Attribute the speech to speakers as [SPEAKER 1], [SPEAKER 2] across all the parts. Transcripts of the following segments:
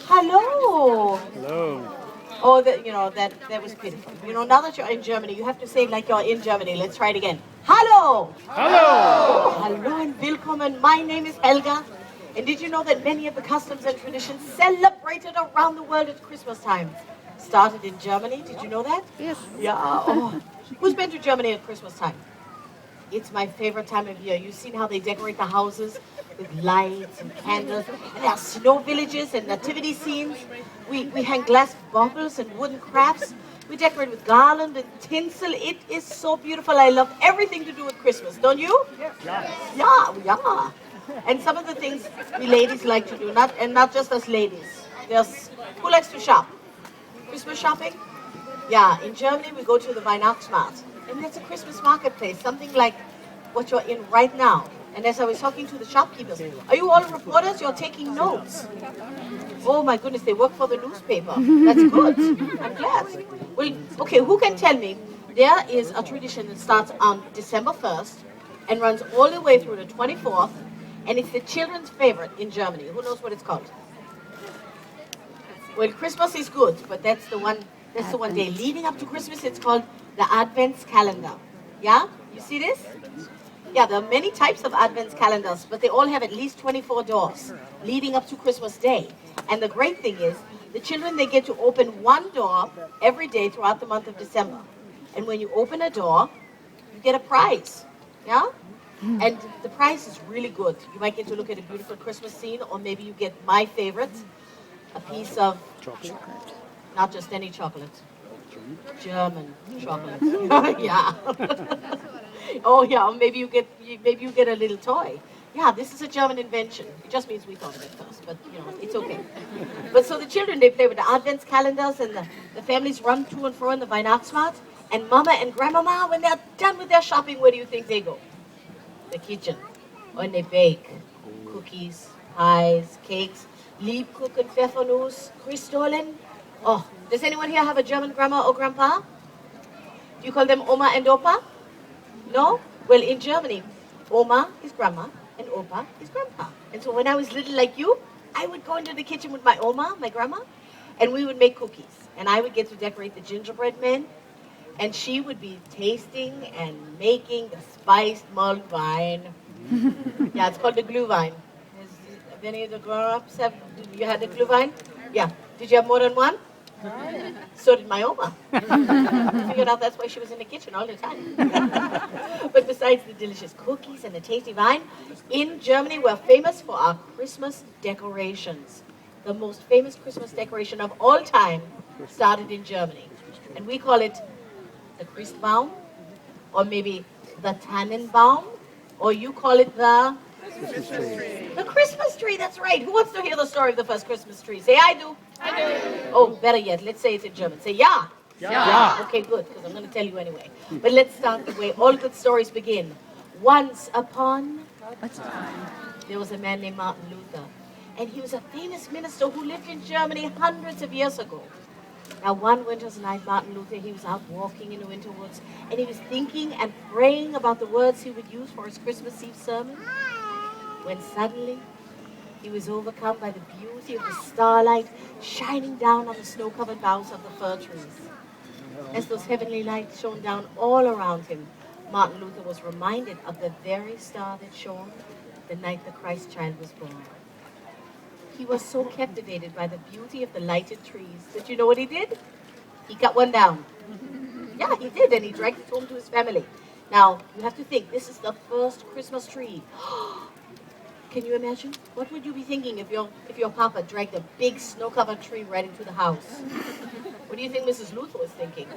[SPEAKER 1] Hello.
[SPEAKER 2] Hello.
[SPEAKER 1] Oh, that was beautiful. Now that you're in Germany, you have to say it like you're in Germany. Let's try it again. Hello.
[SPEAKER 2] Hello.
[SPEAKER 1] Oh, hello and willkommen. My name is Helga. And did you know that many of the customs and traditions celebrated around the world at Christmas time started in Germany? Did you know that?
[SPEAKER 3] Yes.
[SPEAKER 1] Yeah. Oh. Who's been to Germany at Christmas time? It's my favorite time of year. You've seen how they decorate the houses with lights and candles. And there are snow villages and nativity scenes. We hang glass bottles and wooden crafts. We decorate with garland and tinsel. It is so beautiful. I love everything to do with Christmas. Don't you?
[SPEAKER 2] Yeah.
[SPEAKER 1] Yeah. And some of the things we ladies like to do, not just us ladies. There's who likes to shop? Christmas shopping? Yeah, in Germany we go to the Weihnachtsmarkt. And that's a Christmas marketplace, something like what you're in right now. And as I was talking to the shopkeepers, are you all reporters? You're taking notes. Oh my goodness, they work for the newspaper. That's good. I'm glad. Well, okay, who can tell me? There is a tradition that starts on December 1st and runs all the way through the 24th. And it's the children's favorite in Germany. Who knows what it's called? Well, Christmas is good, but that's the one day. Leading up to Christmas, it's called the Advents calendar. Yeah? You see this? Yeah, there are many types of Advents calendars, but they all have at least 24 doors leading up to Christmas Day. And the great thing is, the children, they get to open one door every day throughout the month of December. And when you open a door, you get a prize. Yeah? And the prize is really good. You might get to look at a beautiful Christmas scene, or maybe you get my favorite, a piece of
[SPEAKER 2] Chocolate.
[SPEAKER 1] not just any chocolate, German chocolate. Yeah. Oh yeah. Or maybe you get a little toy. Yeah, this is a German invention. It just means we thought of it first, but it's okay. But so the children, they play with the Advents calendars, and the families run to and fro in the Weihnachtsmarkt. And Mama and Grandmama, when they're done with their shopping, where do you think they go? The kitchen. When they bake cookies, pies, cakes, Liebkuchen, Pfeffernuss, Christstollen. Oh, does anyone here have a German grandma or grandpa? Do you call them Oma and Opa? No? Well, in Germany, Oma is grandma and Opa is grandpa. And so when I was little like you, I would go into the kitchen with my Oma, my grandma, and we would make cookies. And I would get to decorate the gingerbread men, and she would be tasting and making the spiced mulled wine. Yeah, it's called the Glühwein. Have any of the grown-ups you had the Glühwein? Yeah. Did you have more than one? So did my Oma. I figured out that's why she was in the kitchen all the time. But besides the delicious cookies and the tasty wine, in Germany we're famous for our Christmas decorations. The most famous Christmas decoration of all time started in Germany. And we call it the Christbaum, or maybe the Tannenbaum, or you call it the Christmas tree, that's right. Who wants to hear the story of the first Christmas tree? Say, I do. I do. Oh, better yet, let's say it in German. Say, ja.
[SPEAKER 2] Yeah.
[SPEAKER 1] Okay, good, because I'm going to tell you anyway. But let's start the way all good stories begin. Once upon a time, there was a man named Martin Luther. And he was a famous minister who lived in Germany hundreds of years ago. Now, one winter's night, Martin Luther, he was out walking in the winter woods, and he was thinking and praying about the words he would use for his Christmas Eve sermon, when suddenly he was overcome by the beauty of the starlight shining down on the snow-covered boughs of the fir trees. As those heavenly lights shone down all around him, Martin Luther was reminded of the very star that shone the night the Christ child was born. He was so captivated by the beauty of the lighted trees that you know what he did? He cut one down. Yeah, he did, and he dragged it home to his family. Now, you have to think, this is the first Christmas tree. Can you imagine? What would you be thinking if your papa dragged a big snow-covered tree right into the house? What do you think Mrs. Luther was thinking?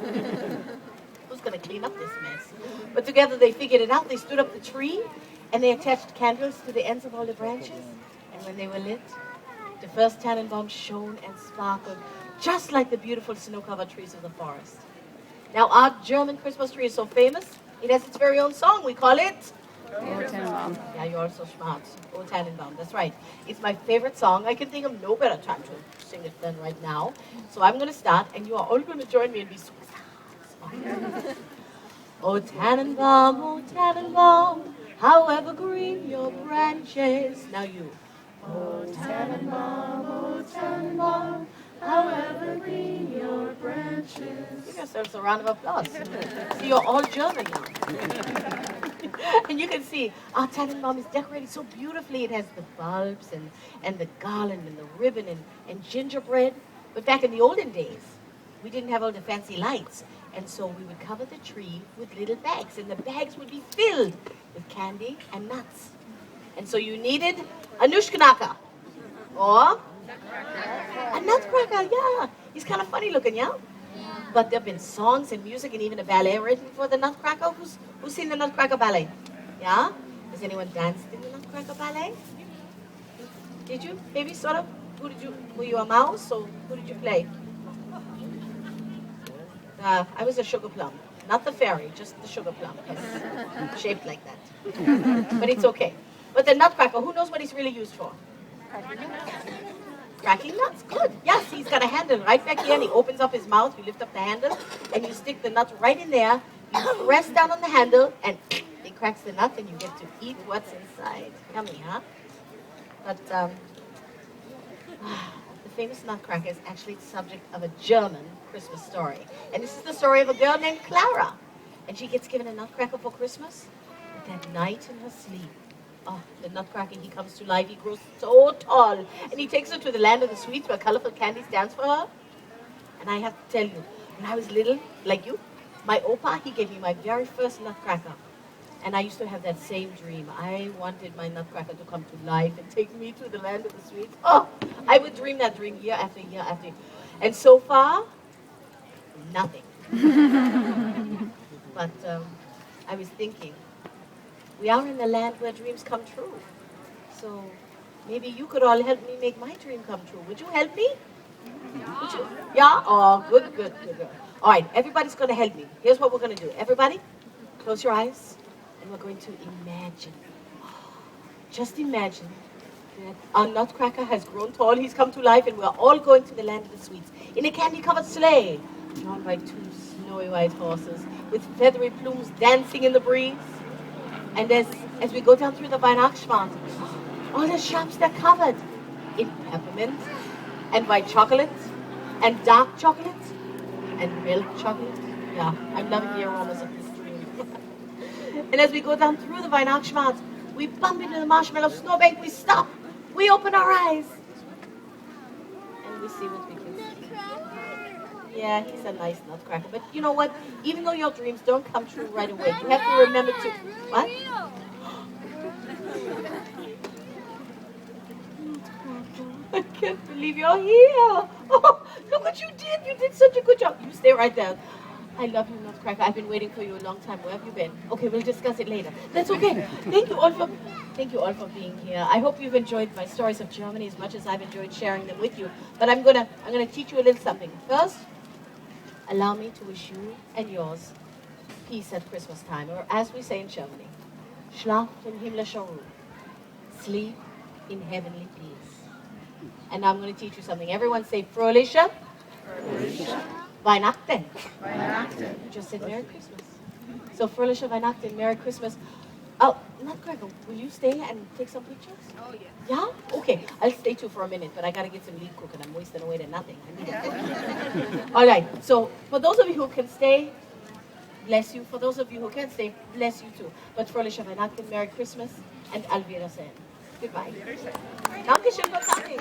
[SPEAKER 1] Who's going to clean up this mess? But together they figured it out. They stood up the tree, and they attached candles to the ends of all the branches. And when they were lit, the first Tannenbaum shone and sparkled, just like the beautiful snow-covered trees of the forest. Now, our German Christmas tree is so famous, it has its very own song. We call it...
[SPEAKER 3] Oh, Tannenbaum.
[SPEAKER 1] Yeah, you're also smart. Oh, Tannenbaum, that's right. It's my favorite song. I can think of no better time to sing it than right now. So I'm going to start, and you are all going to join me and be so smart. Oh, Tannenbaum, however green your branches. Now you. Oh, Tannenbaum, green your branches. Give yourselves a round of applause. See, you're all German now. And you can see our Tannenbaum is decorated so beautifully. It has the bulbs and the garland and the ribbon and gingerbread. But back in the olden days, we didn't have all the fancy lights. And so we would cover the tree with little bags. And the bags would be filled with candy and nuts. And so you needed a Nussknacker. Or a nutcracker, yeah. He's kind of funny looking, yeah? But there have been songs and music and even a ballet written for the Nutcracker. Who's seen the Nutcracker ballet? Yeah? Has anyone danced in the Nutcracker ballet? Did you? Maybe sort of? Were you a mouse or who did you play? I was a sugar plum. Not the fairy, just the sugar plum. Yes. Shaped like that. But it's okay. But the Nutcracker, who knows what he's really used for? Cracking nuts? Good. Yes, he's got a handle right back here and he opens up his mouth. You lift up the handle and you stick the nut right in there. You press down on the handle and it cracks the nut and you get to eat what's inside. Yummy, huh? But the famous Nutcracker is actually the subject of a German Christmas story. And this is the story of a girl named Clara. And she gets given a nutcracker for Christmas. But that night in her sleep, the Nutcracker, he comes to life. He grows so tall. And he takes her to the land of the sweets where colorful candies dance for her. And I have to tell you, when I was little, like you, my opa, he gave me my very first Nutcracker. And I used to have that same dream. I wanted my Nutcracker to come to life and take me to the land of the sweets. Oh, I would dream that dream year after year after year. And so far, nothing. But I was thinking, we are in the land where dreams come true. So maybe you could all help me make my dream come true. Would you help me? Would you? Yeah? Oh, good, good, good, good. All right, everybody's going to help me. Here's what we're going to do. Everybody, close your eyes, and we're going to imagine. Just imagine that our Nutcracker has grown tall, he's come to life, and we're all going to the land of the sweets in a candy-covered sleigh, drawn by two snowy white horses, with feathery plumes dancing in the breeze. And as we go down through the Weihnachtsmarkt, all the shops, they're covered in peppermint and white chocolate and dark chocolate and milk chocolate. Yeah, I'm loving the aromas of this dream. And as we go down through the Weihnachtsmarkt, we bump into the marshmallow snowbank, we stop, we open our eyes, and we see what we can see. Yeah, he's a nice Nutcracker. But you know what? Even though your dreams don't come true right away, you have to remember to... What? I can't believe you're here. Oh, look what you did. You did such a good job. You stay right there. I love you, Nutcracker. I've been waiting for you a long time. Where have you been? Okay, we'll discuss it later. That's okay. Thank you all for being here. I hope you've enjoyed my stories of Germany as much as I've enjoyed sharing them with you. But I'm gonna teach you a little something. First, allow me to wish you and yours peace at Christmas time, or as we say in Germany, Schlaf in himmlischer Ruhe. Sleep in heavenly peace. And now I'm going to teach you something. Everyone say Fröhliche Weihnachten. Weihnachten. You just said Merry Christmas. So Fröhliche Weihnachten, Merry Christmas. Oh, Nutcracker, will you stay and take some pictures? Oh, yeah. Yeah? Okay, I'll stay too for a minute, but I got to get some leaf cooking. I'm wasting away to nothing. All right, so for those of you who can stay, bless you. For those of you who can't stay, bless you too. But Fröhliche Weihnachten, Merry Christmas, and Auf Wiedersehen. Goodbye. Dankeschön for coming.